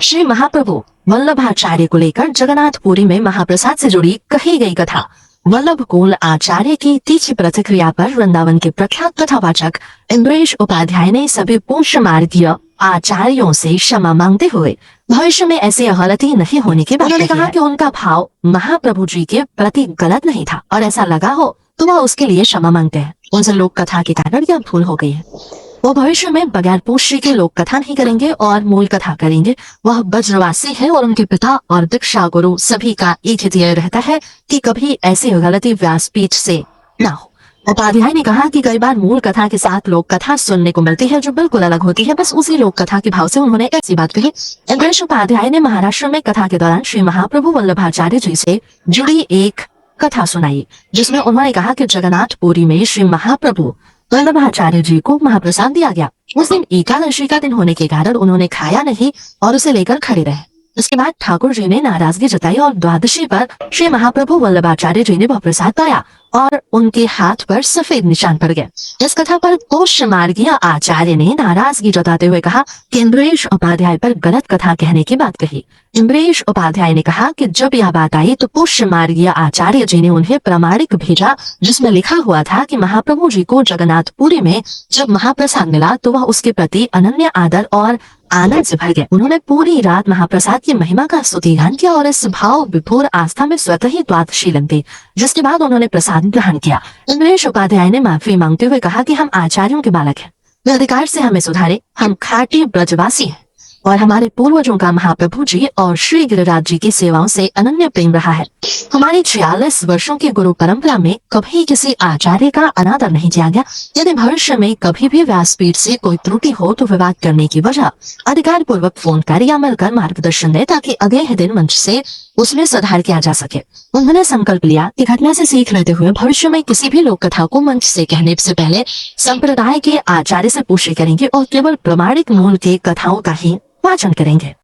श्री महाप्रभु वल्लभाचार्य को लेकर जगन्नाथपुरी में महाप्रसाद से जुड़ी कही गई कथा। वल्लभ कुल आचार्य की तीखी प्रतिक्रिया पर वृंदावन के प्रख्यात कथावाचक इन्द्रेश उपाध्याय ने सभी पूज्य मार्गीय आचार्यों से क्षमा मांगते हुए भविष्य में ऐसी गलती नहीं होने की बात कहा कि उनका भाव महाप्रभु जी के प्रति गलत नहीं था और ऐसा लगा हो तो वह उसके लिए क्षमा मांगते हैं। उनसे लोक कथा के कारण यह भूल हो गई है। वो भविष्य में बगैर पूछे के लोक कथा नहीं करेंगे और मूल कथा करेंगे। वह ब्रजवासी है और उनके पिता और दीक्षा गुरु सभी का एक ही ध्येय रहता है कि कभी ऐसी गलती व्यासपीठ से ना हो। उपाध्याय ने कहा कि कई बार मूल कथा के साथ लोक कथा सुनने को मिलती है जो बिल्कुल अलग होती है। बस उसी लोक कथा के भाव से उन्होंने ऐसी बात कही। इन्द्रेश उपाध्याय ने महाराष्ट्र में कथा के दौरान श्री महाप्रभु वल्लभाचार्य जी से जुड़ी एक कथा सुनाई, जिसमें उन्होंने कहा कि जगन्नाथपुरी में श्री महाप्रभु वल्लभाचार्य जी को महाप्रसाद दिया गया। उस दिन एकादशी का दिन होने के कारण उन्होंने खाया नहीं और उसे लेकर खड़े रहे। इसके बाद ठाकुर जी ने नाराजगी जताई और द्वादशी पर श्री महाप्रभु वल्लभाचार्य जी ने वह प्रसाद पाया और उनके हाथ पर सफेद निशान पड़ गए। इस कथा पर कोश मार्गीय आचार्य ने नाराजगी जताते हुए कहा कि इन्द्रेश उपाध्याय पर गलत कथा कहने की बात कही। इन्द्रेश उपाध्याय ने कहा कि जब यह बात आई तो पुष्य मार्गीय आचार्य जी ने उन्हें प्रमाणिक भेजा जिसमें लिखा हुआ था कि महाप्रभु जी को जगन्नाथपुरी में जब महाप्रसाद मिला तो वह उसके प्रति अनन्य आदर और आनंद से भर गए। उन्होंने पूरी रात महाप्रसाद की महिमा का स्तुति गान किया और इस भाव विभोर आस्था में स्वतः ही द्वादशी लग गई, जिसके बाद उन्होंने प्रसाद ग्रहण किया। इन्द्रेश उपाध्याय ने माफी मांगते हुए कहा कि हम आचार्यों के बालक हैं, वे अधिकार से हमें सुधारे। हम खाटी ब्रजवासी हैं और हमारे पूर्वजों का महाप्रभु जी और श्री गिरिराज जी की सेवाओं से अनन्य प्रेम रहा है। हमारी 46 वर्षों की गुरु परंपरा में कभी किसी आचार्य का अनादर नहीं किया गया। यदि भविष्य में कभी भी व्यासपीठ से कोई त्रुटि हो तो विवाद करने की वजह अधिकार पूर्वक फोन कर या मिलकर मार्गदर्शन दे ताकि अगले ही दिन मंच से उसमें सुधार किया जा सके। उन्होंने संकल्प लिया कि घटना से सीख लेते हुए भविष्य में किसी भी लोक कथा को मंच से कहने से पहले संप्रदाय के आचार्य से पूछे करेंगे और केवल प्रमाणिक मूल के कथाओं का ही वाचन करेंगे।